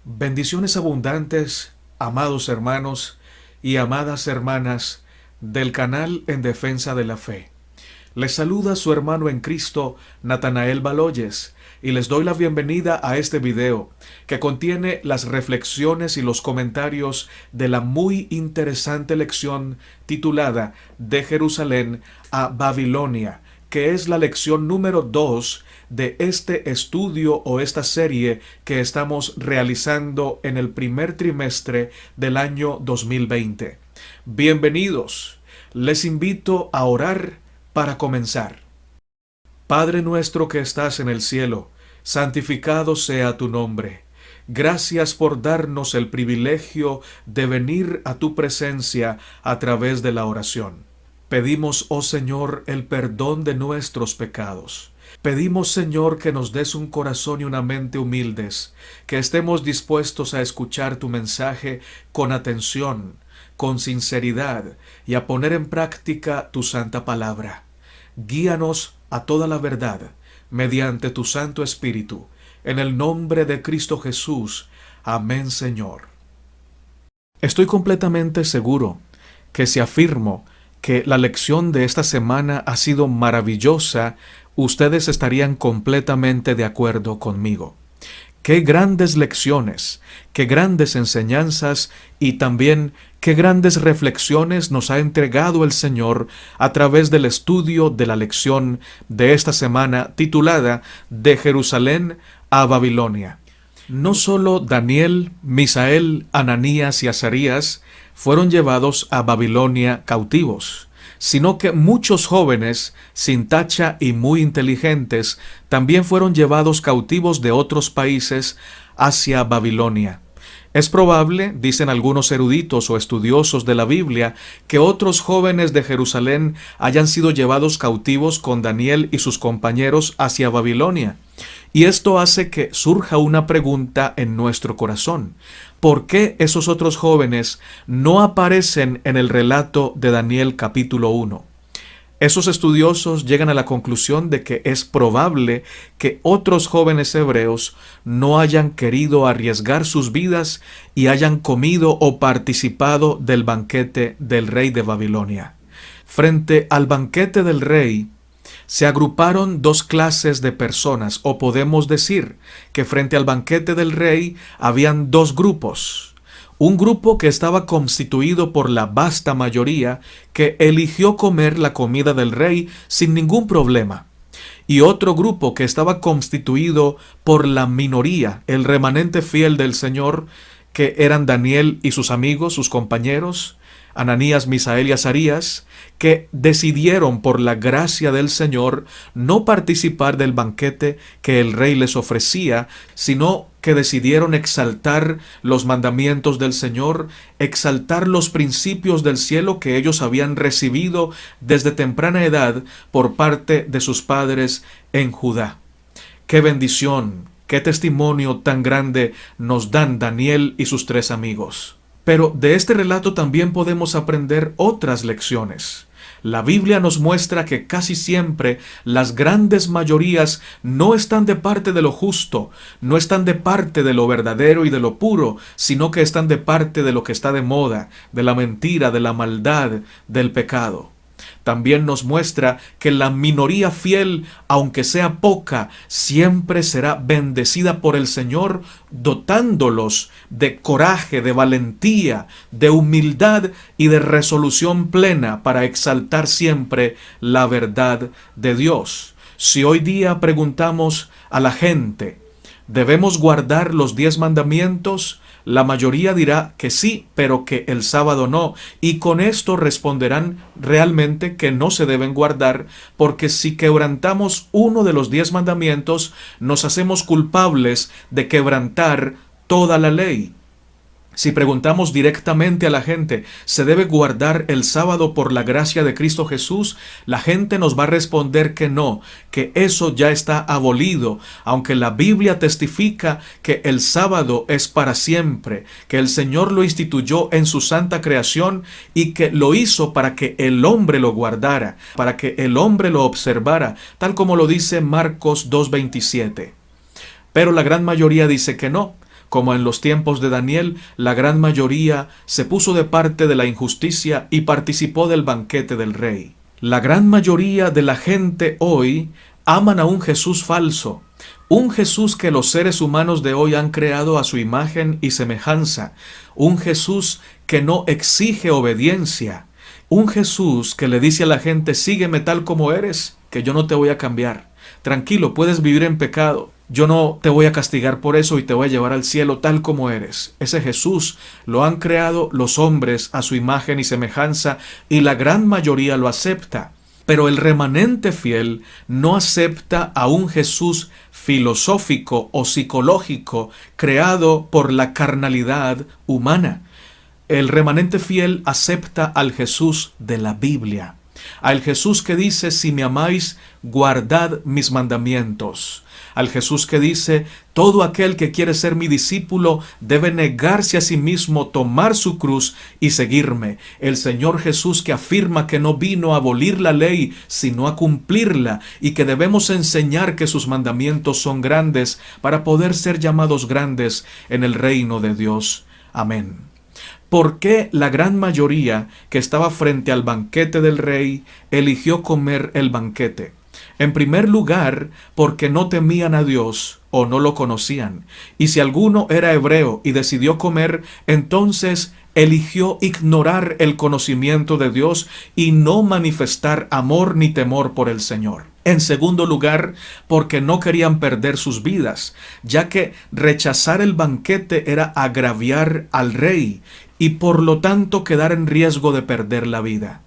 Bendiciones abundantes, amados hermanos y amadas hermanas del canal En Defensa de la Fe. Les saluda su hermano en Cristo, Natanael Baloyes, y les doy la bienvenida a este video que contiene las reflexiones y los comentarios de la muy interesante lección titulada De Jerusalén a Babilonia, que es la lección número 2 de este estudio o esta serie que estamos realizando en el primer trimestre del año 2020. Bienvenidos. Les invito a orar para comenzar. Padre nuestro que estás en el cielo, santificado sea tu nombre. Gracias por darnos el privilegio de venir a tu presencia a través de la oración. Pedimos, oh Señor, el perdón de nuestros pecados. Pedimos, Señor, que nos des un corazón y una mente humildes, que estemos dispuestos a escuchar tu mensaje con atención, con sinceridad y a poner en práctica tu santa palabra. Guíanos a toda la verdad, mediante tu Santo Espíritu, en el nombre de Cristo Jesús. Amén, Señor. Estoy completamente seguro que si afirmo que la lección de esta semana ha sido maravillosa, ustedes estarían completamente de acuerdo conmigo. Qué grandes lecciones, qué grandes enseñanzas y también qué grandes reflexiones nos ha entregado el Señor a través del estudio de la lección de esta semana titulada De Jerusalén a Babilonia. No solo Daniel, Misael, Ananías y Azarías fueron llevados a Babilonia cautivos, sino que muchos jóvenes, sin tacha y muy inteligentes, también fueron llevados cautivos de otros países hacia Babilonia. Es probable, dicen algunos eruditos o estudiosos de la Biblia, que otros jóvenes de Jerusalén hayan sido llevados cautivos con Daniel y sus compañeros hacia Babilonia. Y esto hace que surja una pregunta en nuestro corazón. ¿Por qué esos otros jóvenes no aparecen en el relato de Daniel capítulo 1? Esos estudiosos llegan a la conclusión de que es probable que otros jóvenes hebreos no hayan querido arriesgar sus vidas y hayan comido o participado del banquete del rey de Babilonia. Frente al banquete del rey, se agruparon dos clases de personas, o podemos decir que frente al banquete del rey habían dos grupos. Un grupo que estaba constituido por la vasta mayoría que eligió comer la comida del rey sin ningún problema. Y otro grupo que estaba constituido por la minoría, el remanente fiel del Señor, que eran Daniel y sus amigos, sus compañeros, Ananías, Misael y Azarías, que decidieron por la gracia del Señor no participar del banquete que el rey les ofrecía, sino que decidieron exaltar los mandamientos del Señor, exaltar los principios del cielo que ellos habían recibido desde temprana edad por parte de sus padres en Judá. ¡Qué bendición! ¡Qué testimonio tan grande nos dan Daniel y sus tres amigos! Pero de este relato también podemos aprender otras lecciones. La Biblia nos muestra que casi siempre las grandes mayorías no están de parte de lo justo, no están de parte de lo verdadero y de lo puro, sino que están de parte de lo que está de moda, de la mentira, de la maldad, del pecado. También nos muestra que la minoría fiel, aunque sea poca, siempre será bendecida por el Señor, dotándolos de coraje, de valentía, de humildad y de resolución plena para exaltar siempre la verdad de Dios. Si hoy día preguntamos a la gente, ¿debemos guardar los 10 mandamientos? La mayoría dirá que sí, pero que el sábado no, y con esto responderán realmente que no se deben guardar, porque si quebrantamos uno de los 10 mandamientos, nos hacemos culpables de quebrantar toda la ley. Si preguntamos directamente a la gente, ¿se debe guardar el sábado por la gracia de Cristo Jesús? La gente nos va a responder que no, que eso ya está abolido, aunque la Biblia testifica que el sábado es para siempre, que el Señor lo instituyó en su santa creación y que lo hizo para que el hombre lo guardara, para que el hombre lo observara, tal como lo dice Marcos 2:27. Pero la gran mayoría dice que no. Como en los tiempos de Daniel, la gran mayoría se puso de parte de la injusticia y participó del banquete del rey. La gran mayoría de la gente hoy aman a un Jesús falso, un Jesús que los seres humanos de hoy han creado a su imagen y semejanza, un Jesús que no exige obediencia, un Jesús que le dice a la gente: sígueme tal como eres, que yo no te voy a cambiar. Tranquilo, puedes vivir en pecado. Yo no te voy a castigar por eso y te voy a llevar al cielo tal como eres. Ese Jesús lo han creado los hombres a su imagen y semejanza, y la gran mayoría lo acepta. Pero el remanente fiel no acepta a un Jesús filosófico o psicológico creado por la carnalidad humana. El remanente fiel acepta al Jesús de la Biblia, al Jesús que dice: si me amáis, guardad mis mandamientos. Al Jesús que dice: todo aquel que quiere ser mi discípulo debe negarse a sí mismo, tomar su cruz y seguirme. El Señor Jesús que afirma que no vino a abolir la ley, sino a cumplirla, y que debemos enseñar que sus mandamientos son grandes para poder ser llamados grandes en el reino de Dios. Amén. ¿Por qué la gran mayoría que estaba frente al banquete del rey eligió comer el banquete? En primer lugar, porque no temían a Dios o no lo conocían. Y si alguno era hebreo y decidió comer, entonces eligió ignorar el conocimiento de Dios y no manifestar amor ni temor por el Señor. En segundo lugar, porque no querían perder sus vidas, ya que rechazar el banquete era agraviar al rey y por lo tanto quedar en riesgo de perder la vida.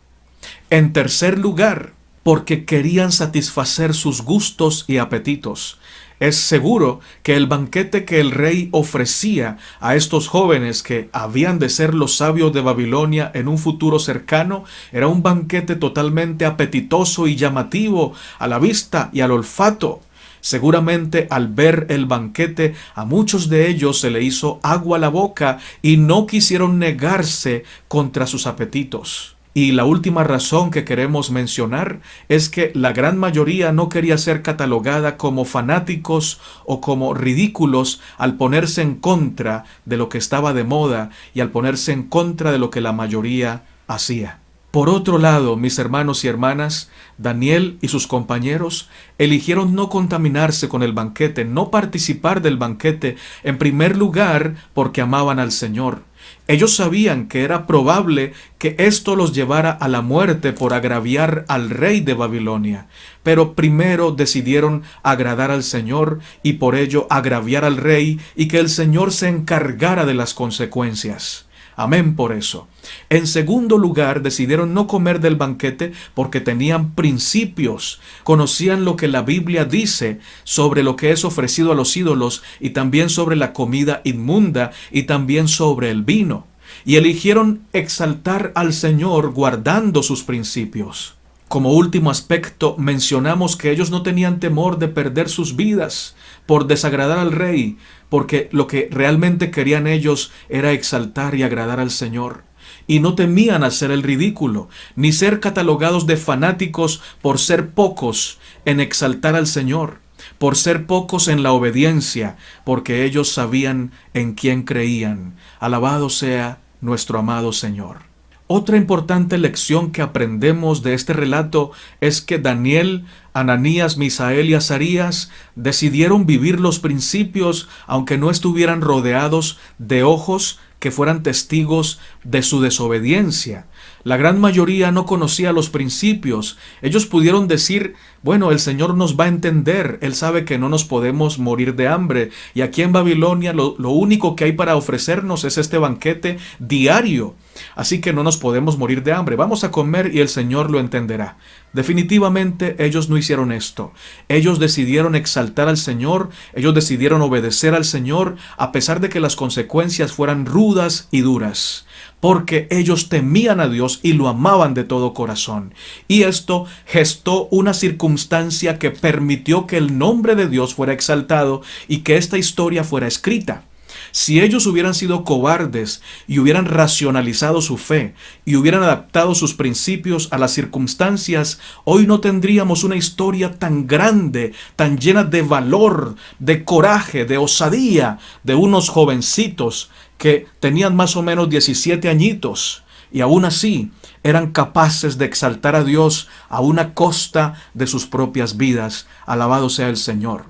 En tercer lugar, porque querían satisfacer sus gustos y apetitos. Es seguro que el banquete que el rey ofrecía a estos jóvenes que habían de ser los sabios de Babilonia en un futuro cercano era un banquete totalmente apetitoso y llamativo a la vista y al olfato. Seguramente al ver el banquete a muchos de ellos se le hizo agua a la boca y no quisieron negarse contra sus apetitos. Y la última razón que queremos mencionar es que la gran mayoría no quería ser catalogada como fanáticos o como ridículos al ponerse en contra de lo que estaba de moda y al ponerse en contra de lo que la mayoría hacía. Por otro lado, mis hermanos y hermanas, Daniel y sus compañeros eligieron no contaminarse con el banquete, no participar del banquete, en primer lugar porque amaban al Señor. Ellos sabían que era probable que esto los llevara a la muerte por agraviar al rey de Babilonia, pero primero decidieron agradar al Señor y por ello agraviar al rey y que el Señor se encargara de las consecuencias. Amén por eso. En segundo lugar, decidieron no comer del banquete porque tenían principios, conocían lo que la Biblia dice sobre lo que es ofrecido a los ídolos y también sobre la comida inmunda y también sobre el vino. Y eligieron exaltar al Señor guardando sus principios. Como último aspecto, mencionamos que ellos no tenían temor de perder sus vidas por desagradar al rey, porque lo que realmente querían ellos era exaltar y agradar al Señor. Y no temían hacer el ridículo, ni ser catalogados de fanáticos por ser pocos en exaltar al Señor, por ser pocos en la obediencia, porque ellos sabían en quién creían. Alabado sea nuestro amado Señor. Otra importante lección que aprendemos de este relato es que Daniel, Ananías, Misael y Azarías decidieron vivir los principios aunque no estuvieran rodeados de ojos que fueran testigos de su desobediencia. La gran mayoría no conocía los principios. Ellos pudieron decir, bueno, el Señor nos va a entender, Él sabe que no nos podemos morir de hambre, y aquí en Babilonia lo único que hay para ofrecernos es este banquete diario, así que no nos podemos morir de hambre, vamos a comer y el Señor lo entenderá. Definitivamente ellos no hicieron esto. Ellos decidieron exaltar al Señor, ellos decidieron obedecer al Señor, a pesar de que las consecuencias fueran rudas y duras, porque ellos temían a Dios y lo amaban de todo corazón. Y esto gestó una circunstancia que permitió que el nombre de Dios fuera exaltado y que esta historia fuera escrita. Si ellos hubieran sido cobardes y hubieran racionalizado su fe y hubieran adaptado sus principios a las circunstancias, hoy no tendríamos una historia tan grande, tan llena de valor, de coraje, de osadía, de unos jovencitos que tenían más o menos 17 añitos y aún así eran capaces de exaltar a Dios a una costa de sus propias vidas. Alabado sea el Señor.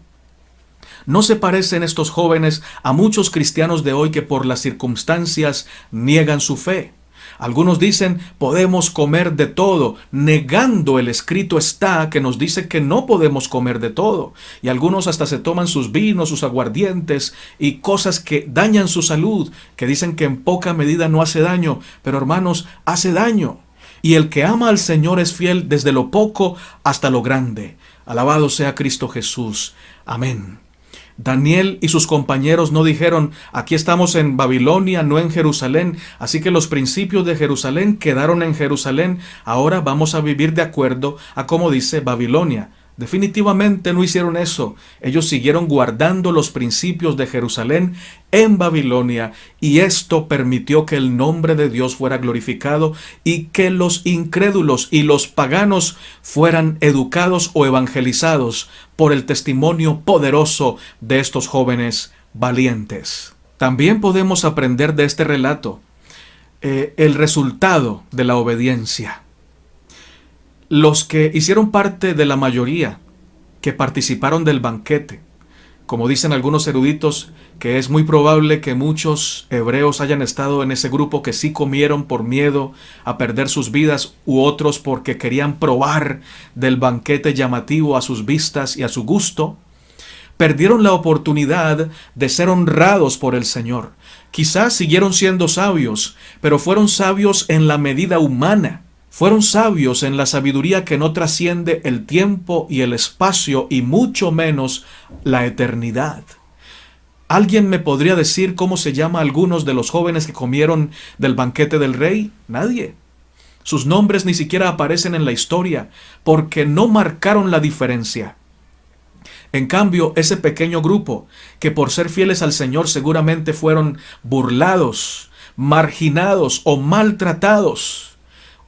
¿No se parecen estos jóvenes a muchos cristianos de hoy que por las circunstancias niegan su fe? Algunos dicen, podemos comer de todo, negando el escrito está que nos dice que no podemos comer de todo. Y algunos hasta se toman sus vinos, sus aguardientes y cosas que dañan su salud, que dicen que en poca medida no hace daño, pero hermanos, hace daño. Y el que ama al Señor es fiel desde lo poco hasta lo grande. Alabado sea Cristo Jesús. Amén. Daniel y sus compañeros no dijeron, aquí estamos en Babilonia, no en Jerusalén, así que los principios de Jerusalén quedaron en Jerusalén, ahora vamos a vivir de acuerdo a como dice Babilonia. Definitivamente no hicieron eso. Ellos siguieron guardando los principios de Jerusalén en Babilonia y esto permitió que el nombre de Dios fuera glorificado y que los incrédulos y los paganos fueran educados o evangelizados por el testimonio poderoso de estos jóvenes valientes. También podemos aprender de este relato el resultado de la obediencia. Los que hicieron parte de la mayoría que participaron del banquete, como dicen algunos eruditos, que es muy probable que muchos hebreos hayan estado en ese grupo que sí comieron por miedo a perder sus vidas, u otros porque querían probar del banquete llamativo a sus vistas y a su gusto, perdieron la oportunidad de ser honrados por el Señor. Quizás siguieron siendo sabios, pero fueron sabios en la medida humana. Fueron sabios en la sabiduría que no trasciende el tiempo y el espacio y mucho menos la eternidad. ¿Alguien me podría decir cómo se llama algunos de los jóvenes que comieron del banquete del rey? Nadie. Sus nombres ni siquiera aparecen en la historia porque no marcaron la diferencia. En cambio, ese pequeño grupo, que por ser fieles al Señor seguramente fueron burlados, marginados o maltratados,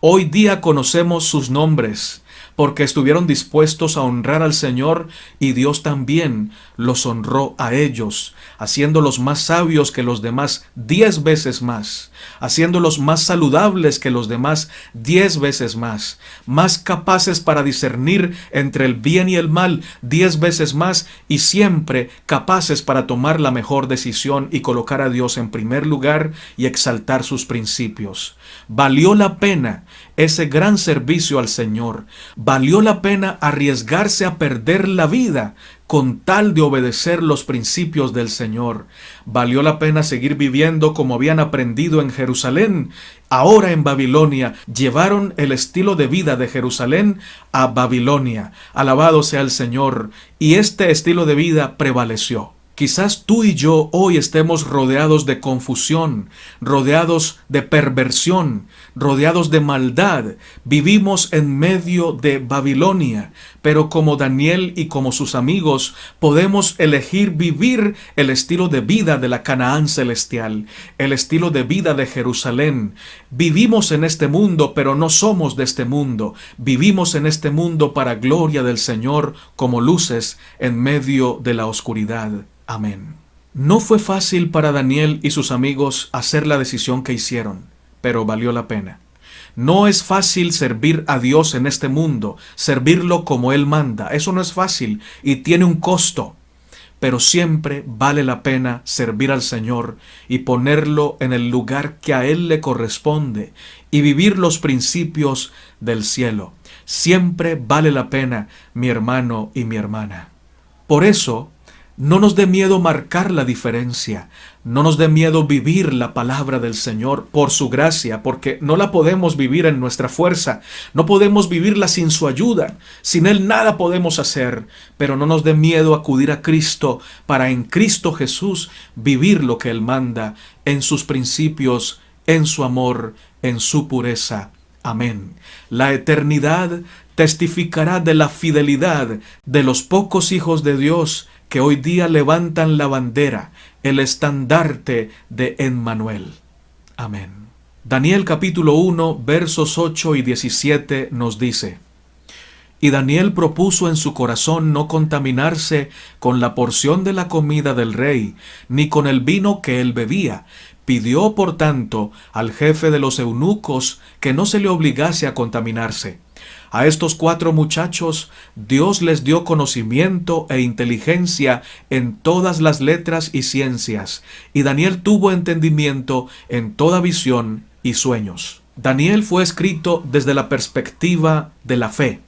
hoy día conocemos sus nombres porque estuvieron dispuestos a honrar al Señor y Dios también los honró a ellos, haciéndolos más sabios que los demás 10 veces más, haciéndolos más saludables que los demás 10 veces más capaces para discernir entre el bien y el mal 10 veces más y siempre capaces para tomar la mejor decisión y colocar a Dios en primer lugar y exaltar sus principios. Valió la pena ese gran servicio al Señor. Valió la pena arriesgarse a perder la vida con tal de obedecer los principios del Señor. Valió la pena seguir viviendo como habían aprendido en Jerusalén. Ahora en Babilonia llevaron el estilo de vida de Jerusalén a Babilonia. Alabado sea el Señor. Y este estilo de vida prevaleció. Quizás tú y yo hoy estemos rodeados de confusión, rodeados de perversión, rodeados de maldad. Vivimos en medio de Babilonia, pero como Daniel y como sus amigos, podemos elegir vivir el estilo de vida de la Canaán celestial, el estilo de vida de Jerusalén. Vivimos en este mundo, pero no somos de este mundo. Vivimos en este mundo para gloria del Señor como luces en medio de la oscuridad. Amén. No fue fácil para Daniel y sus amigos hacer la decisión que hicieron, pero valió la pena. No es fácil servir a Dios en este mundo, servirlo como Él manda. Eso no es fácil y tiene un costo, pero siempre vale la pena servir al Señor y ponerlo en el lugar que a Él le corresponde y vivir los principios del cielo. Siempre vale la pena, mi hermano y mi hermana. Por eso, no nos dé miedo marcar la diferencia, no nos dé miedo vivir la palabra del Señor por su gracia, porque no la podemos vivir en nuestra fuerza, no podemos vivirla sin su ayuda, sin Él nada podemos hacer, pero no nos dé miedo acudir a Cristo para en Cristo Jesús vivir lo que Él manda, en sus principios, en su amor, en su pureza. Amén. La eternidad testificará de la fidelidad de los pocos hijos de Dios que hoy día levantan la bandera, el estandarte de Emmanuel. Amén. Daniel capítulo 1, versos 8 y 17 nos dice: Y Daniel propuso en su corazón no contaminarse con la porción de la comida del rey, ni con el vino que él bebía. Pidió, por tanto, al jefe de los eunucos que no se le obligase a contaminarse. A estos 4 muchachos Dios les dio conocimiento e inteligencia en todas las letras y ciencias, y Daniel tuvo entendimiento en toda visión y sueños. Daniel fue escrito desde la perspectiva de la fe.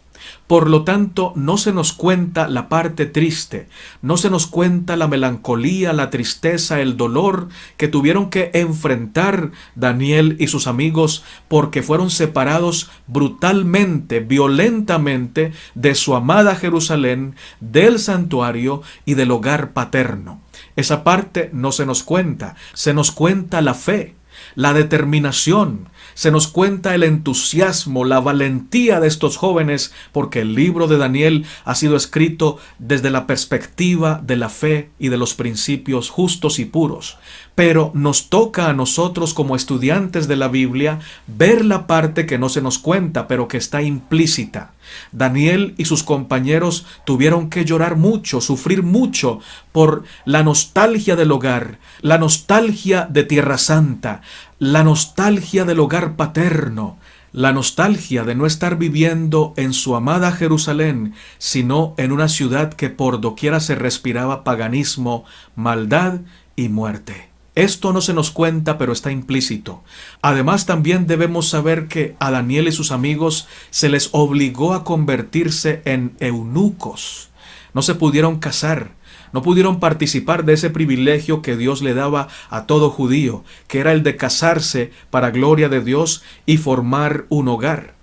Por lo tanto, no se nos cuenta la parte triste, no se nos cuenta la melancolía, la tristeza, el dolor que tuvieron que enfrentar Daniel y sus amigos porque fueron separados brutalmente, violentamente de su amada Jerusalén, del santuario y del hogar paterno. Esa parte no se nos cuenta la fe, la determinación, se nos cuenta el entusiasmo, la valentía de estos jóvenes, porque el libro de Daniel ha sido escrito desde la perspectiva de la fe y de los principios justos y puros. Pero nos toca a nosotros como estudiantes de la Biblia ver la parte que no se nos cuenta, pero que está implícita. Daniel y sus compañeros tuvieron que llorar mucho, sufrir mucho por la nostalgia del hogar, la nostalgia de Tierra Santa, la nostalgia del hogar paterno, la nostalgia de no estar viviendo en su amada Jerusalén, sino en una ciudad que por doquiera se respiraba paganismo, maldad y muerte. Esto no se nos cuenta, pero está implícito. Además, también debemos saber que a Daniel y sus amigos se les obligó a convertirse en eunucos. No se pudieron casar, no pudieron participar de ese privilegio que Dios le daba a todo judío, que era el de casarse para gloria de Dios y formar un hogar.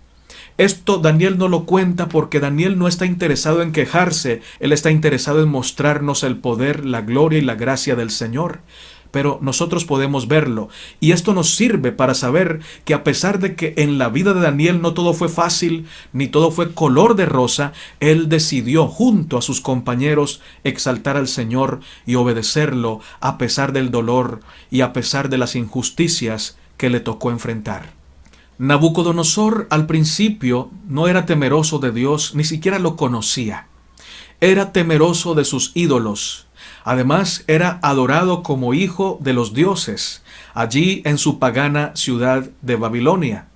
Esto Daniel no lo cuenta porque Daniel no está interesado en quejarse, él está interesado en mostrarnos el poder, la gloria y la gracia del Señor. Pero nosotros podemos verlo, y esto nos sirve para saber que a pesar de que en la vida de Daniel no todo fue fácil, ni todo fue color de rosa, él decidió junto a sus compañeros exaltar al Señor y obedecerlo a pesar del dolor y a pesar de las injusticias que le tocó enfrentar. Nabucodonosor al principio no era temeroso de Dios, ni siquiera lo conocía. Era temeroso de sus ídolos. Además, era adorado como hijo de los dioses, allí en su pagana ciudad de Babilonia,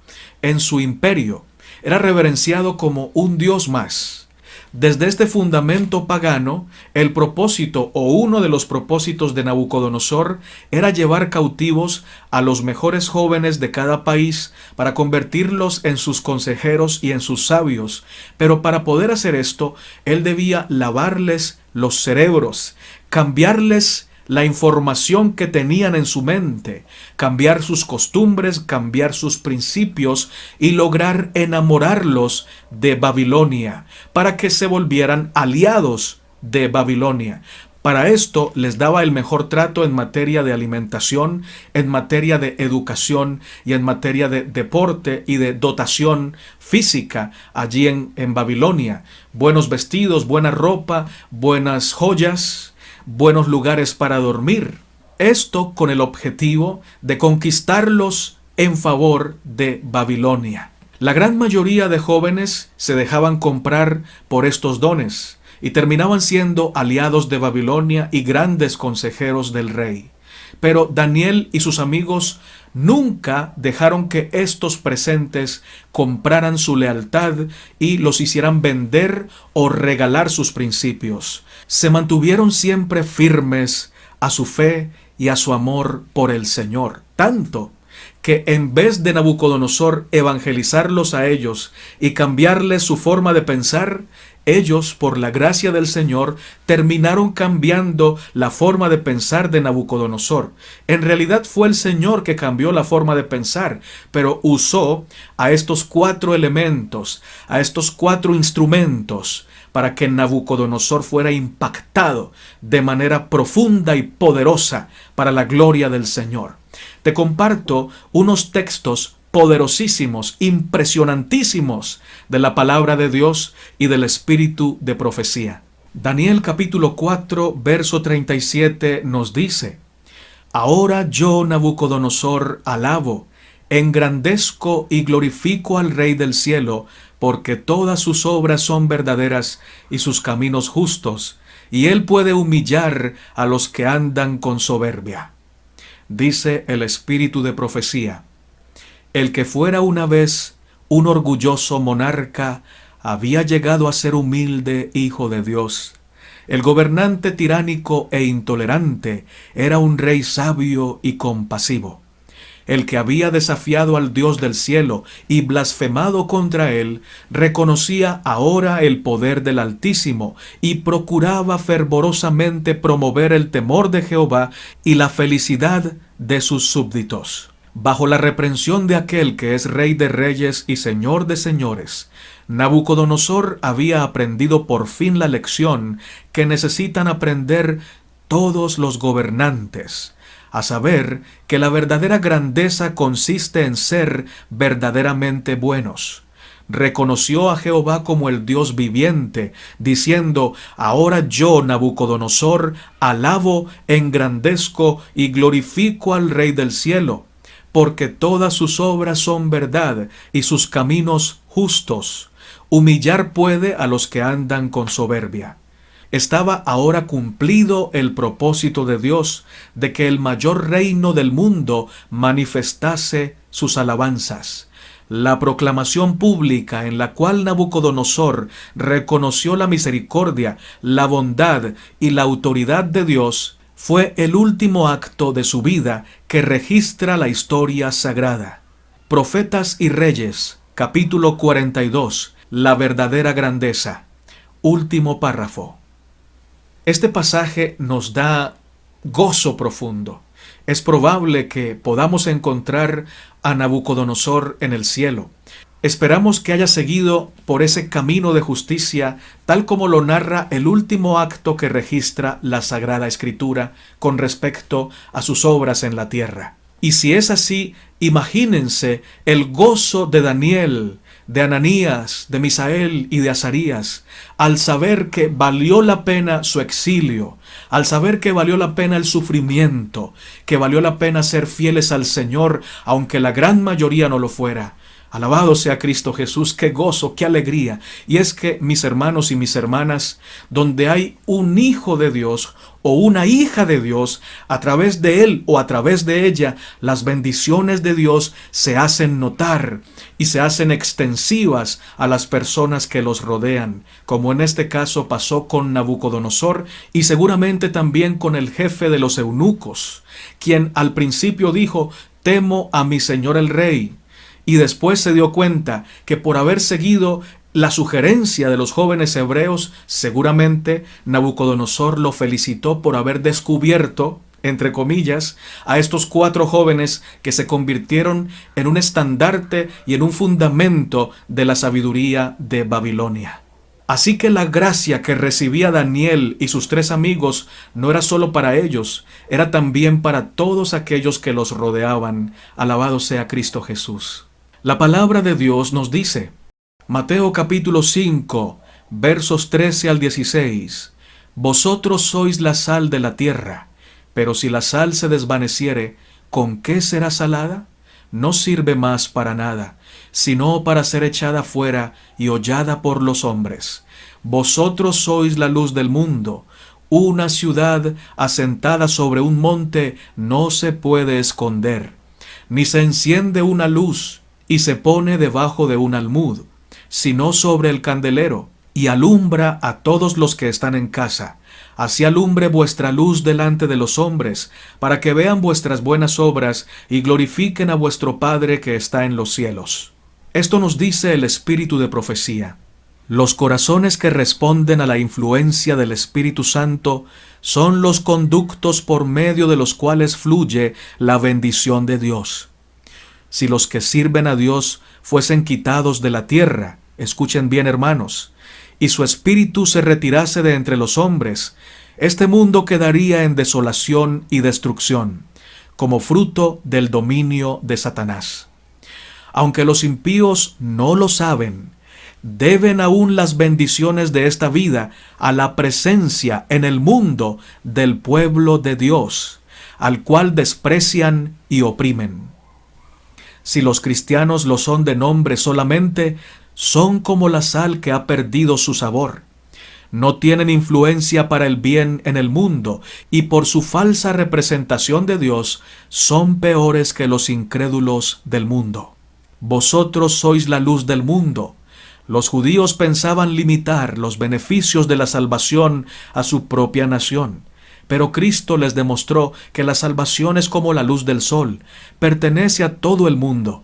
en su imperio. Era reverenciado como un dios más. Desde este fundamento pagano, el propósito o uno de los propósitos de Nabucodonosor era llevar cautivos a los mejores jóvenes de cada país para convertirlos en sus consejeros y en sus sabios. Pero para poder hacer esto, él debía lavarles los cerebros, cambiarles la información que tenían en su mente, cambiar sus costumbres, cambiar sus principios y lograr enamorarlos de Babilonia para que se volvieran aliados de Babilonia. Para esto les daba el mejor trato en materia de alimentación, en materia de educación y en materia de deporte y de dotación física allí en Babilonia. Buenos vestidos, buena ropa, buenas joyas, buenos lugares para dormir. Esto con el objetivo de conquistarlos en favor de Babilonia. La gran mayoría de jóvenes se dejaban comprar por estos dones y terminaban siendo aliados de Babilonia y grandes consejeros del rey. Pero Daniel y sus amigos nunca dejaron que estos presentes compraran su lealtad y los hicieran vender o regalar sus principios. Se mantuvieron siempre firmes a su fe y a su amor por el Señor, tanto que en vez de Nabucodonosor evangelizarlos a ellos y cambiarles su forma de pensar, ellos, por la gracia del Señor, terminaron cambiando la forma de pensar de Nabucodonosor. En realidad fue el Señor que cambió la forma de pensar, pero usó a estos 4 elementos, a estos 4 instrumentos, para que Nabucodonosor fuera impactado de manera profunda y poderosa para la gloria del Señor. Te comparto unos textos poderosísimos, impresionantísimos de la palabra de Dios y del espíritu de profecía. Daniel capítulo 4, verso 37 nos dice: Ahora yo, Nabucodonosor, alabo, engrandezco y glorifico al Rey del cielo, porque todas sus obras son verdaderas y sus caminos justos, y él puede humillar a los que andan con soberbia. Dice el espíritu de profecía: el que fuera una vez un orgulloso monarca, había llegado a ser humilde hijo de Dios. El gobernante tiránico e intolerante era un rey sabio y compasivo. El que había desafiado al Dios del cielo y blasfemado contra él, reconocía ahora el poder del Altísimo y procuraba fervorosamente promover el temor de Jehová y la felicidad de sus súbditos. Bajo la reprensión de aquel que es Rey de reyes y Señor de señores, Nabucodonosor había aprendido por fin la lección que necesitan aprender todos los gobernantes, a saber que la verdadera grandeza consiste en ser verdaderamente buenos. Reconoció a Jehová como el Dios viviente, diciendo: Ahora yo, Nabucodonosor, alabo, engrandezco y glorifico al Rey del cielo, porque todas sus obras son verdad y sus caminos justos. Humillar puede a los que andan con soberbia. Estaba ahora cumplido el propósito de Dios de que el mayor reino del mundo manifestase sus alabanzas. La proclamación pública en la cual Nabucodonosor reconoció la misericordia, la bondad y la autoridad de Dios fue el último acto de su vida que registra la historia sagrada. Profetas y Reyes, capítulo 42, la verdadera grandeza. Último párrafo. Este pasaje nos da gozo profundo. Es probable que podamos encontrar a Nabucodonosor en el cielo. Esperamos que haya seguido por ese camino de justicia, tal como lo narra el último acto que registra la Sagrada Escritura con respecto a sus obras en la tierra. Y si es así, imagínense el gozo de Daniel, de Ananías, de Misael y de Azarías, al saber que valió la pena su exilio, al saber que valió la pena el sufrimiento, que valió la pena ser fieles al Señor, aunque la gran mayoría no lo fuera. Alabado sea Cristo Jesús, qué gozo, qué alegría. Y es que, mis hermanos y mis hermanas, donde hay un hijo de Dios o una hija de Dios, a través de él o a través de ella, las bendiciones de Dios se hacen notar y se hacen extensivas a las personas que los rodean, como en este caso pasó con Nabucodonosor y seguramente también con el jefe de los eunucos, quien al principio dijo: temo a mi señor el rey. Y después se dio cuenta que por haber seguido la sugerencia de los jóvenes hebreos, seguramente Nabucodonosor lo felicitó por haber descubierto, entre comillas, a estos 4 jóvenes que se convirtieron en un estandarte y en un fundamento de la sabiduría de Babilonia. Así que la gracia que recibía Daniel y sus 3 amigos no era solo para ellos, era también para todos aquellos que los rodeaban. Alabado sea Cristo Jesús. La palabra de Dios nos dice, Mateo capítulo 5, versos 13 al 16, Vosotros sois la sal de la tierra, pero si la sal se desvaneciere, ¿con qué será salada? No sirve más para nada, sino para ser echada fuera y hollada por los hombres. Vosotros sois la luz del mundo. Una ciudad asentada sobre un monte no se puede esconder, ni se enciende una luz y se pone debajo de un almud, sino sobre el candelero, y alumbra a todos los que están en casa. Así alumbre vuestra luz delante de los hombres, para que vean vuestras buenas obras y glorifiquen a vuestro Padre que está en los cielos. Esto nos dice el Espíritu de profecía. Los corazones que responden a la influencia del Espíritu Santo son los conductos por medio de los cuales fluye la bendición de Dios. Si los que sirven a Dios fuesen quitados de la tierra, escuchen bien hermanos, y su espíritu se retirase de entre los hombres, este mundo quedaría en desolación y destrucción, como fruto del dominio de Satanás. Aunque los impíos no lo saben, deben aún las bendiciones de esta vida a la presencia en el mundo del pueblo de Dios, al cual desprecian y oprimen. Si los cristianos lo son de nombre solamente, son como la sal que ha perdido su sabor. No tienen influencia para el bien en el mundo, y por su falsa representación de Dios, son peores que los incrédulos del mundo. Vosotros sois la luz del mundo. Los judíos pensaban limitar los beneficios de la salvación a su propia nación, pero Cristo les demostró que la salvación es como la luz del sol, pertenece a todo el mundo.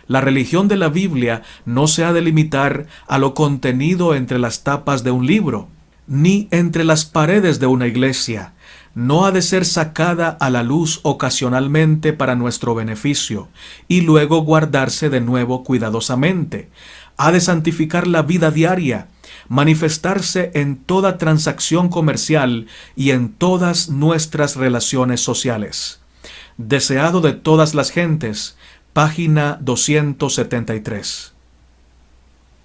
La religión de la Biblia no se ha de limitar a lo contenido entre las tapas de un libro, ni entre las paredes de una iglesia. No ha de ser sacada a la luz ocasionalmente para nuestro beneficio, y luego guardarse de nuevo cuidadosamente. Ha de santificar la vida diaria, manifestarse en toda transacción comercial y en todas nuestras relaciones sociales. Deseado de todas las gentes, página 273.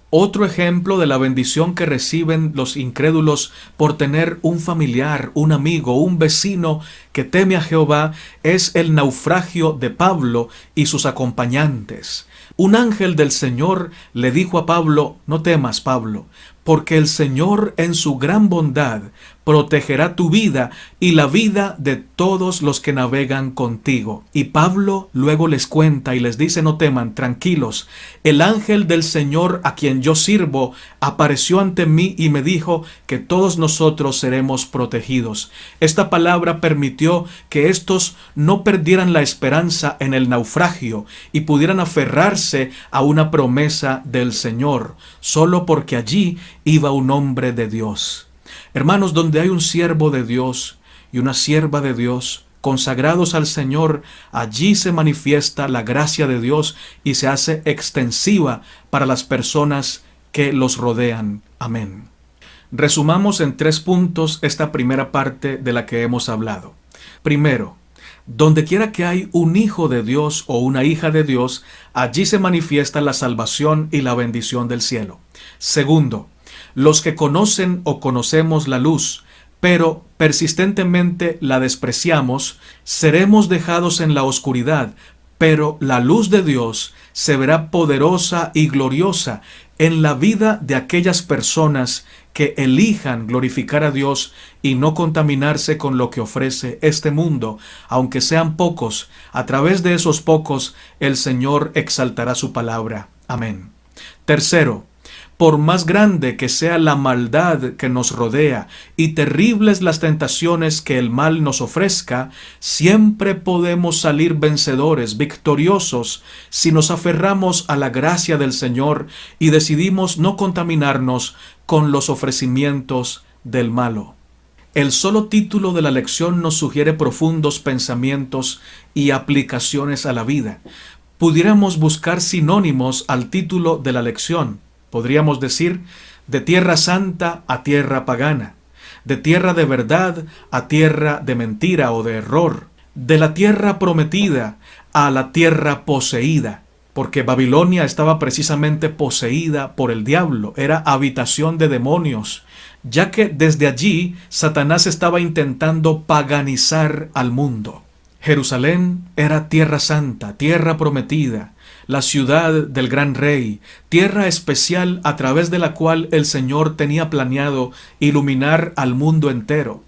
Otro ejemplo de la bendición que reciben los incrédulos por tener un familiar, un amigo, un vecino que teme a Jehová es el naufragio de Pablo y sus acompañantes. Un ángel del Señor le dijo a Pablo: no temas, Pablo, porque el Señor en su gran bondad protegerá tu vida y la vida de todos los que navegan contigo. Y Pablo luego les cuenta y les dice: no teman, tranquilos, el ángel del Señor a quien yo sirvo apareció ante mí y me dijo que todos nosotros seremos protegidos. Esta palabra permitió que estos no perdieran la esperanza en el naufragio y pudieran aferrarse a una promesa del Señor, solo porque allí iba un hombre de Dios. Hermanos, donde hay un siervo de Dios y una sierva de Dios consagrados al Señor, allí se manifiesta la gracia de Dios y se hace extensiva para las personas que los rodean. Amén. Resumamos en 3 puntos esta primera parte de la que hemos hablado. Primero, donde quiera que hay un hijo de Dios o una hija de Dios, allí se manifiesta la salvación y la bendición del cielo. Segundo, los que conocen o conocemos la luz, pero persistentemente la despreciamos, seremos dejados en la oscuridad, pero la luz de Dios se verá poderosa y gloriosa en la vida de aquellas personas que elijan glorificar a Dios y no contaminarse con lo que ofrece este mundo, aunque sean pocos. A través de esos pocos, el Señor exaltará su palabra. Amén. Tercero, por más grande que sea la maldad que nos rodea y terribles las tentaciones que el mal nos ofrezca, siempre podemos salir vencedores, victoriosos, si nos aferramos a la gracia del Señor y decidimos no contaminarnos con los ofrecimientos del malo. El solo título de la lección nos sugiere profundos pensamientos y aplicaciones a la vida. Pudiéramos buscar sinónimos al título de la lección. Podríamos decir: de tierra santa a tierra pagana, de tierra de verdad a tierra de mentira o de error, de la tierra prometida a la tierra poseída, porque Babilonia estaba precisamente poseída por el diablo, era habitación de demonios, ya que desde allí Satanás estaba intentando paganizar al mundo. Jerusalén era tierra santa, tierra prometida, la ciudad del gran rey, tierra especial a través de la cual el Señor tenía planeado iluminar al mundo entero.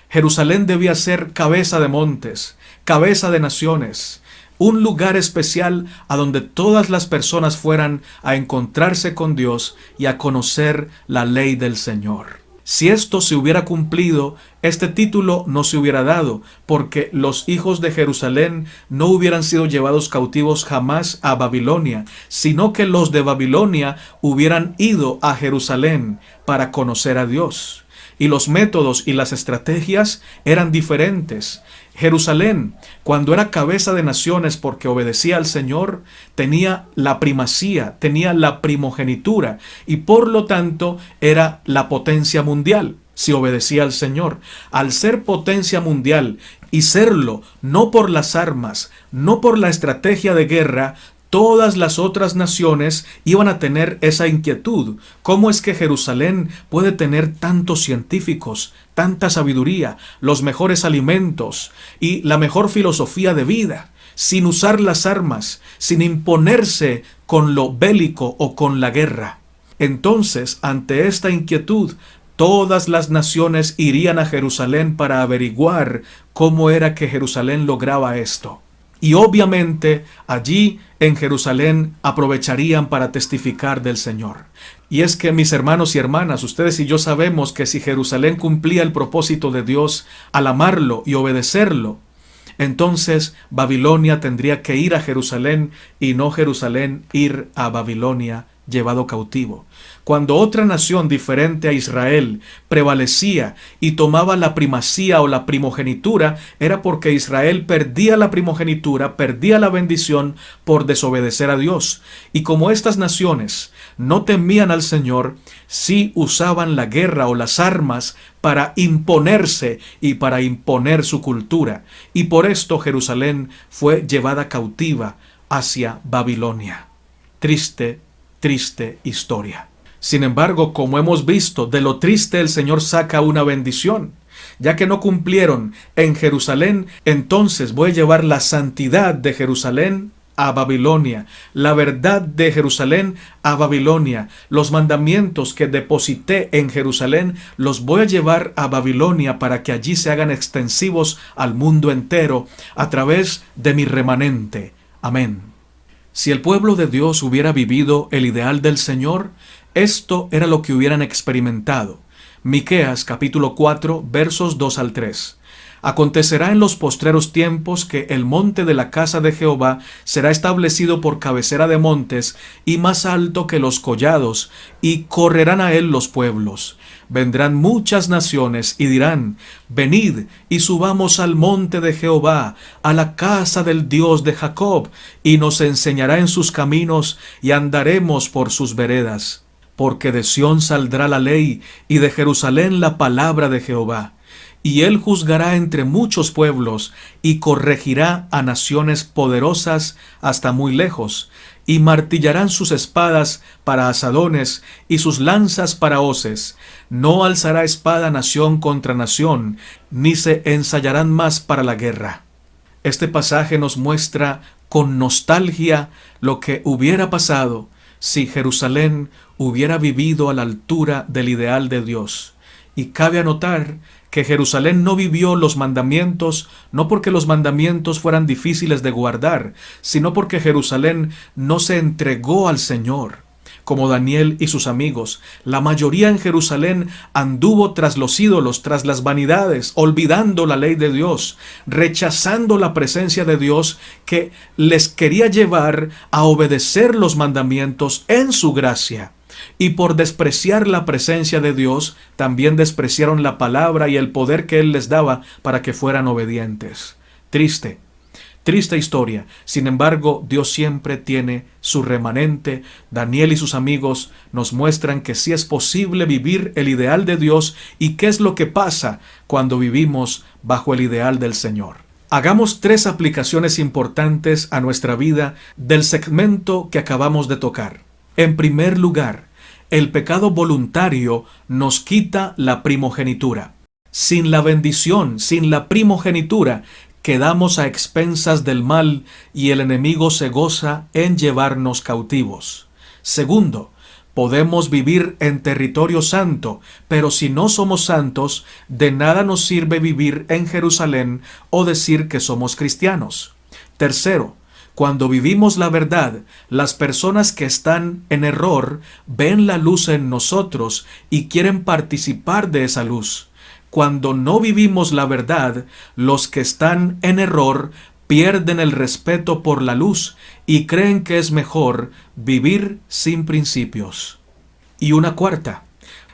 Jerusalén debía ser cabeza de montes, cabeza de naciones, un lugar especial a donde todas las personas fueran a encontrarse con Dios y a conocer la ley del Señor. Si esto se hubiera cumplido, este título no se hubiera dado, porque los hijos de Jerusalén no hubieran sido llevados cautivos jamás a Babilonia, sino que los de Babilonia hubieran ido a Jerusalén para conocer a Dios. Y los métodos y las estrategias eran diferentes. Jerusalén, cuando era cabeza de naciones porque obedecía al Señor, tenía la primacía, tenía la primogenitura y por lo tanto era la potencia mundial si obedecía al Señor. Al ser potencia mundial y serlo no por las armas, no por la estrategia de guerra, todas las otras naciones iban a tener esa inquietud. ¿Cómo es que Jerusalén puede tener tantos científicos, tanta sabiduría, los mejores alimentos y la mejor filosofía de vida, sin usar las armas, sin imponerse con lo bélico o con la guerra? Entonces, ante esta inquietud, todas las naciones irían a Jerusalén para averiguar cómo era que Jerusalén lograba esto. Y obviamente allí en Jerusalén aprovecharían para testificar del Señor. Y es que, mis hermanos y hermanas, ustedes y yo sabemos que si Jerusalén cumplía el propósito de Dios al amarlo y obedecerlo, entonces Babilonia tendría que ir a Jerusalén y no Jerusalén ir a Babilonia llevado cautivo. Cuando otra nación diferente a Israel prevalecía y tomaba la primacía o la primogenitura, era porque Israel perdía la primogenitura, perdía la bendición por desobedecer a Dios. Y como estas naciones no temían al Señor, sí usaban la guerra o las armas para imponerse y para imponer su cultura. Y por esto Jerusalén fue llevada cautiva hacia Babilonia. Triste historia. Sin embargo, como hemos visto, de lo triste el Señor saca una bendición. Ya que no cumplieron en Jerusalén, entonces voy a llevar la santidad de Jerusalén a Babilonia, la verdad de Jerusalén a Babilonia, los mandamientos que deposité en Jerusalén los voy a llevar a Babilonia para que allí se hagan extensivos al mundo entero a través de mi remanente. Amén. Si el pueblo de Dios hubiera vivido el ideal del Señor, esto era lo que hubieran experimentado. Miqueas capítulo 4 versos 2 al 3. Acontecerá en los postreros tiempos que el monte de la casa de Jehová será establecido por cabecera de montes y más alto que los collados, y correrán a él los pueblos. Vendrán muchas naciones y dirán: venid y subamos al monte de Jehová, a la casa del Dios de Jacob, y nos enseñará en sus caminos y andaremos por sus veredas. Porque de Sión saldrá la ley y de Jerusalén la palabra de Jehová. Y él juzgará entre muchos pueblos y corregirá a naciones poderosas hasta muy lejos, y martillarán sus espadas para asadones y sus lanzas para hoces. No alzará espada nación contra nación, ni se ensayarán más para la guerra. Este pasaje nos muestra con nostalgia lo que hubiera pasado si Jerusalén hubiera vivido a la altura del ideal de Dios. Y cabe anotar que Jerusalén no vivió los mandamientos, no porque los mandamientos fueran difíciles de guardar, sino porque Jerusalén no se entregó al Señor. Como Daniel y sus amigos, la mayoría en Jerusalén anduvo tras los ídolos, tras las vanidades, olvidando la ley de Dios, rechazando la presencia de Dios que les quería llevar a obedecer los mandamientos en su gracia. Y por despreciar la presencia de Dios, también despreciaron la palabra y el poder que Él les daba para que fueran obedientes. Triste historia. Sin embargo, Dios siempre tiene su remanente. Daniel y sus amigos nos muestran que sí es posible vivir el ideal de Dios y qué es lo que pasa cuando vivimos bajo el ideal del Señor. Hagamos 3 aplicaciones importantes a nuestra vida del segmento que acabamos de tocar. En primer lugar, el pecado voluntario nos quita la primogenitura. Sin la bendición, sin la primogenitura, quedamos a expensas del mal y el enemigo se goza en llevarnos cautivos. Segundo, podemos vivir en territorio santo, pero si no somos santos, de nada nos sirve vivir en Jerusalén o decir que somos cristianos. Tercero, cuando vivimos la verdad, las personas que están en error ven la luz en nosotros y quieren participar de esa luz. Cuando no vivimos la verdad, los que están en error pierden el respeto por la luz y creen que es mejor vivir sin principios. Y una cuarta,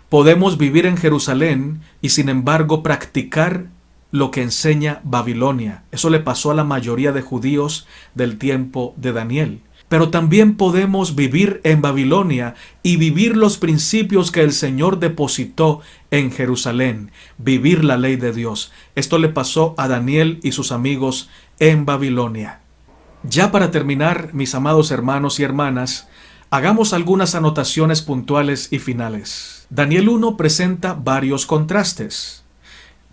podemos vivir en Jerusalén y sin embargo practicar lo que enseña Babilonia. Eso le pasó a la mayoría de judíos del tiempo de Daniel. Pero también podemos vivir en Babilonia y vivir los principios que el Señor depositó en Jerusalén, vivir la ley de Dios. Esto le pasó a Daniel y sus amigos en Babilonia. Ya para terminar, mis amados hermanos y hermanas, hagamos algunas anotaciones puntuales y finales. Daniel 1 presenta varios contrastes.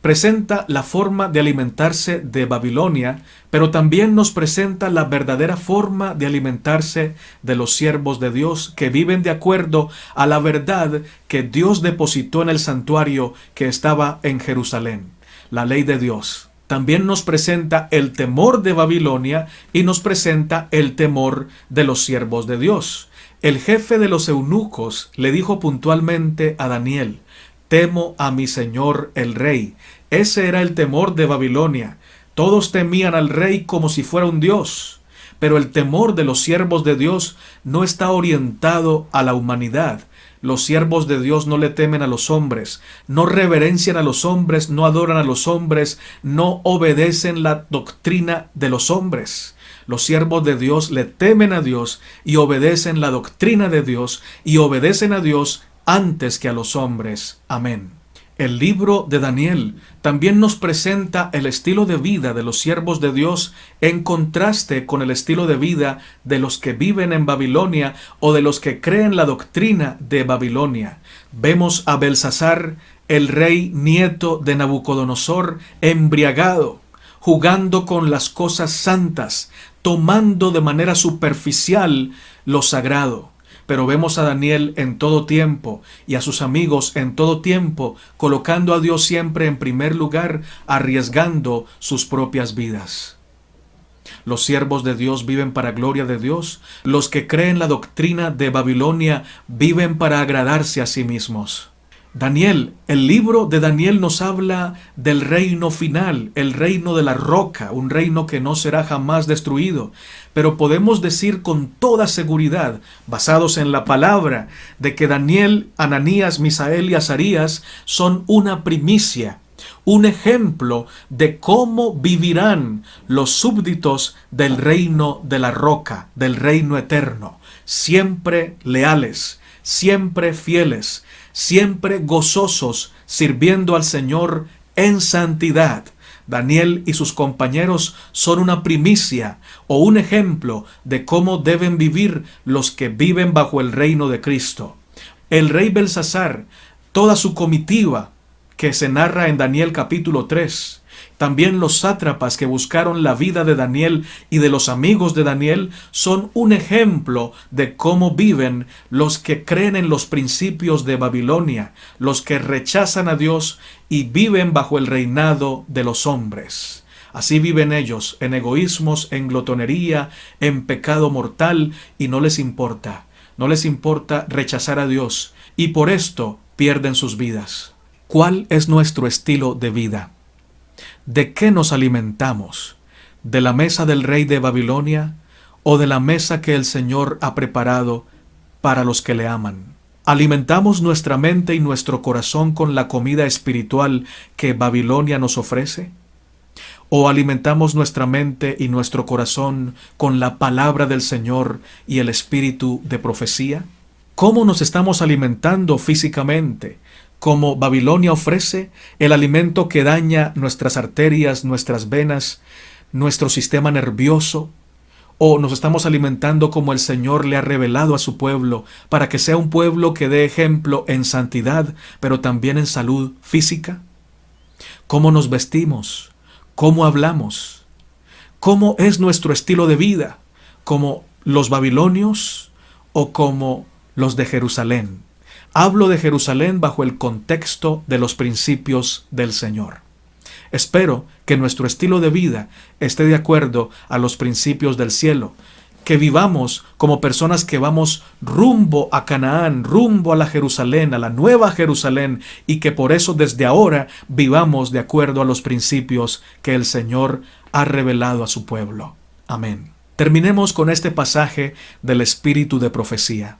Presenta la forma de alimentarse de Babilonia, pero también nos presenta la verdadera forma de alimentarse de los siervos de Dios que viven de acuerdo a la verdad que Dios depositó en el santuario que estaba en Jerusalén, la ley de Dios. También nos presenta el temor de Babilonia y nos presenta el temor de los siervos de Dios. El jefe de los eunucos le dijo puntualmente a Daniel: temo a mi señor el rey. Ese era el temor de Babilonia. Todos temían al rey como si fuera un dios. Pero el temor de los siervos de Dios no está orientado a la humanidad. Los siervos de Dios no le temen a los hombres, no reverencian a los hombres, no adoran a los hombres, no obedecen la doctrina de los hombres. Los siervos de Dios le temen a Dios y obedecen la doctrina de Dios y obedecen a Dios antes que a los hombres. Amén. El libro de Daniel también nos presenta el estilo de vida de los siervos de Dios en contraste con el estilo de vida de los que viven en Babilonia o de los que creen la doctrina de Babilonia. Vemos a Belsasar, el rey nieto de Nabucodonosor, embriagado, jugando con las cosas santas, tomando de manera superficial lo sagrado. Pero vemos a Daniel en todo tiempo y a sus amigos en todo tiempo, colocando a Dios siempre en primer lugar, arriesgando sus propias vidas. Los siervos de Dios viven para gloria de Dios. Los que creen la doctrina de Babilonia viven para agradarse a sí mismos. Daniel, el libro de Daniel nos habla del reino final, el reino de la roca, un reino que no será jamás destruido. Pero podemos decir con toda seguridad, basados en la palabra, de que Daniel, Ananías, Misael y Azarías son una primicia, un ejemplo de cómo vivirán los súbditos del reino de la roca, del reino eterno, siempre leales, siempre fieles, siempre gozosos, sirviendo al Señor en santidad. Daniel y sus compañeros son una primicia o un ejemplo de cómo deben vivir los que viven bajo el reino de Cristo. El rey Belsasar, toda su comitiva, que se narra en Daniel capítulo 3, también los sátrapas que buscaron la vida de Daniel y de los amigos de Daniel son un ejemplo de cómo viven los que creen en los principios de Babilonia, los que rechazan a Dios y viven bajo el reinado de los hombres. Así viven ellos, en egoísmos, en glotonería, en pecado mortal, y no les importa rechazar a Dios, y por esto pierden sus vidas. ¿Cuál es nuestro estilo de vida? ¿De qué nos alimentamos? ¿De la mesa del rey de Babilonia o de la mesa que el Señor ha preparado para los que le aman? ¿Alimentamos nuestra mente y nuestro corazón con la comida espiritual que Babilonia nos ofrece? ¿O alimentamos nuestra mente y nuestro corazón con la palabra del Señor y el espíritu de profecía? ¿Cómo nos estamos alimentando físicamente? Como Babilonia ofrece el alimento que daña nuestras arterias, nuestras venas, nuestro sistema nervioso, o nos estamos alimentando como el Señor le ha revelado a su pueblo, para que sea un pueblo que dé ejemplo en santidad, pero también en salud física. ¿Cómo nos vestimos? ¿Cómo hablamos? ¿Cómo es nuestro estilo de vida? ¿Como los babilonios o como los de Jerusalén? Hablo de Jerusalén bajo el contexto de los principios del Señor. Espero que nuestro estilo de vida esté de acuerdo a los principios del cielo, que vivamos como personas que vamos rumbo a Canaán, rumbo a la Jerusalén, a la nueva Jerusalén, y que por eso desde ahora vivamos de acuerdo a los principios que el Señor ha revelado a su pueblo. Amén. Terminemos con este pasaje del espíritu de profecía.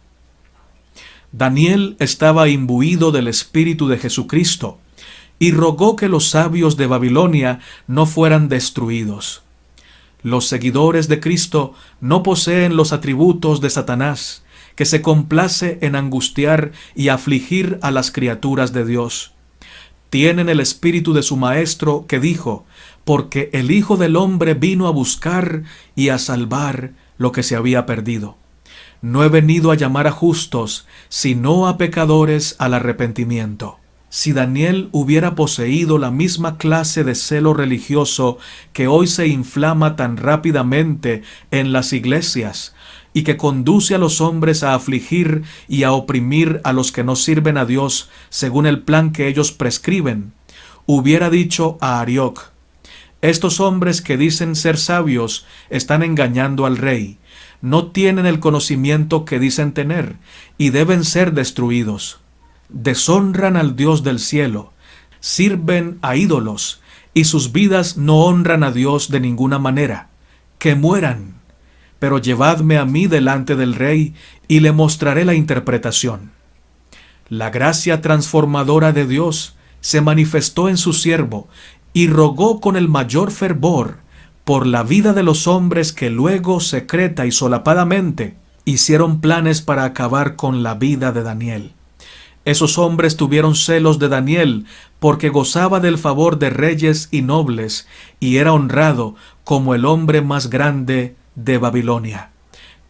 Daniel estaba imbuido del Espíritu de Jesucristo y rogó que los sabios de Babilonia no fueran destruidos. Los seguidores de Cristo no poseen los atributos de Satanás, que se complace en angustiar y afligir a las criaturas de Dios. Tienen el espíritu de su Maestro, que dijo: porque el Hijo del Hombre vino a buscar y a salvar lo que se había perdido. No he venido a llamar a justos, sino a pecadores al arrepentimiento. Si Daniel hubiera poseído la misma clase de celo religioso que hoy se inflama tan rápidamente en las iglesias y que conduce a los hombres a afligir y a oprimir a los que no sirven a Dios según el plan que ellos prescriben, hubiera dicho a Arioc: estos hombres que dicen ser sabios están engañando al rey, no tienen el conocimiento que dicen tener y deben ser destruidos. Deshonran al Dios del cielo, sirven a ídolos y sus vidas no honran a Dios de ninguna manera. Que mueran, pero llevadme a mí delante del rey y le mostraré la interpretación. La gracia transformadora de Dios se manifestó en su siervo y rogó con el mayor fervor por la vida de los hombres que luego, secreta y solapadamente, hicieron planes para acabar con la vida de Daniel. Esos hombres tuvieron celos de Daniel porque gozaba del favor de reyes y nobles y era honrado como el hombre más grande de Babilonia.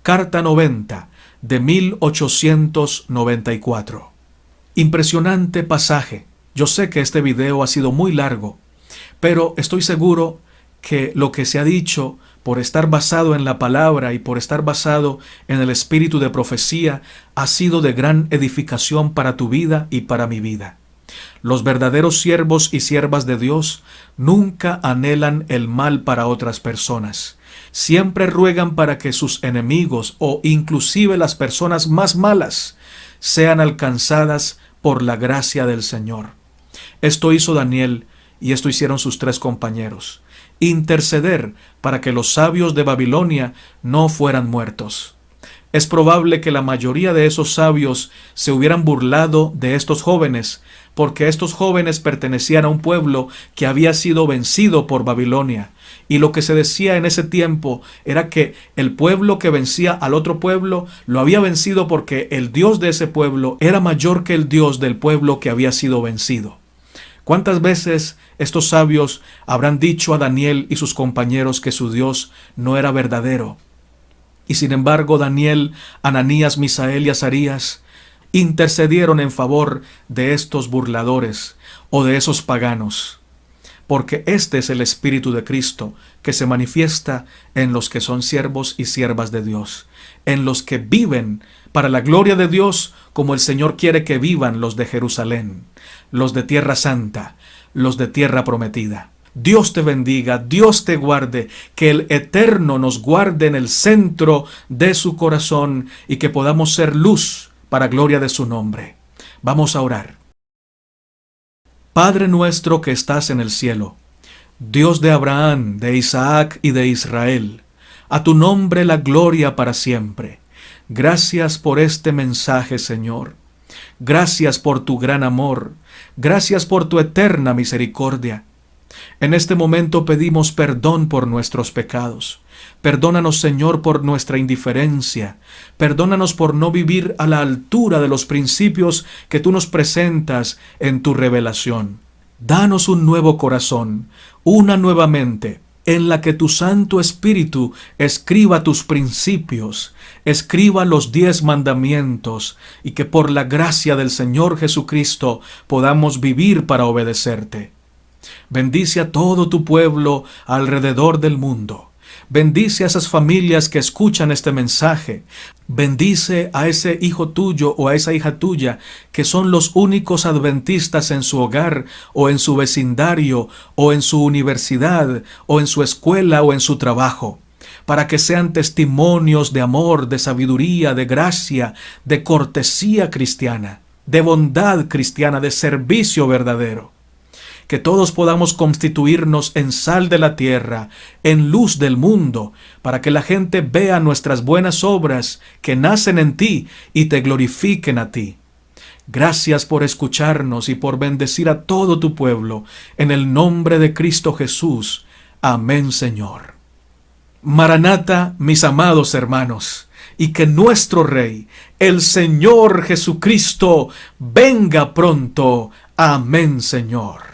Carta 90 de 1894. Impresionante pasaje. Yo sé que este video ha sido muy largo, pero estoy seguro que lo que se ha dicho, por estar basado en la palabra y por estar basado en el espíritu de profecía, ha sido de gran edificación para tu vida y para mi vida. Los verdaderos siervos y siervas de Dios nunca anhelan el mal para otras personas. Siempre ruegan para que sus enemigos o inclusive las personas más malas sean alcanzadas por la gracia del Señor. Esto hizo Daniel y esto hicieron sus 3 compañeros. Interceder para que los sabios de Babilonia no fueran muertos. Es probable que la mayoría de esos sabios se hubieran burlado de estos jóvenes, porque estos jóvenes pertenecían a un pueblo que había sido vencido por Babilonia. Y lo que se decía en ese tiempo era que el pueblo que vencía al otro pueblo lo había vencido porque el Dios de ese pueblo era mayor que el Dios del pueblo que había sido vencido. ¿Cuántas veces estos sabios habrán dicho a Daniel y sus compañeros que su Dios no era verdadero? Y sin embargo, Daniel, Ananías, Misael y Azarías intercedieron en favor de estos burladores o de esos paganos. Porque este es el Espíritu de Cristo que se manifiesta en los que son siervos y siervas de Dios, en los que viven para la gloria de Dios como el Señor quiere que vivan los de Jerusalén, los de Tierra Santa, los de Tierra Prometida. Dios te bendiga, Dios te guarde, que el Eterno nos guarde en el centro de su corazón y que podamos ser luz para gloria de su nombre. Vamos a orar. Padre nuestro que estás en el cielo, Dios de Abraham, de Isaac y de Israel, a tu nombre la gloria para siempre. Gracias por este mensaje, Señor. Gracias por tu gran amor. Gracias por tu eterna misericordia. En este momento pedimos perdón por nuestros pecados. Perdónanos, Señor, por nuestra indiferencia. Perdónanos por no vivir a la altura de los principios que tú nos presentas en tu revelación. Danos un nuevo corazón, una nueva mente, en la que tu Santo Espíritu escriba tus principios, escriba los 10 mandamientos, y que por la gracia del Señor Jesucristo podamos vivir para obedecerte. Bendice a todo tu pueblo alrededor del mundo. Bendice a esas familias que escuchan este mensaje. Bendice a ese hijo tuyo o a esa hija tuya que son los únicos adventistas en su hogar o en su vecindario o en su universidad o en su escuela o en su trabajo, para que sean testimonios de amor, de sabiduría, de gracia, de cortesía cristiana, de bondad cristiana, de servicio verdadero. Que todos podamos constituirnos en sal de la tierra, en luz del mundo, para que la gente vea nuestras buenas obras que nacen en ti y te glorifiquen a ti. Gracias por escucharnos y por bendecir a todo tu pueblo, en el nombre de Cristo Jesús. Amén, Señor. Maranata, mis amados hermanos, y que nuestro Rey, el Señor Jesucristo, venga pronto. Amén, Señor.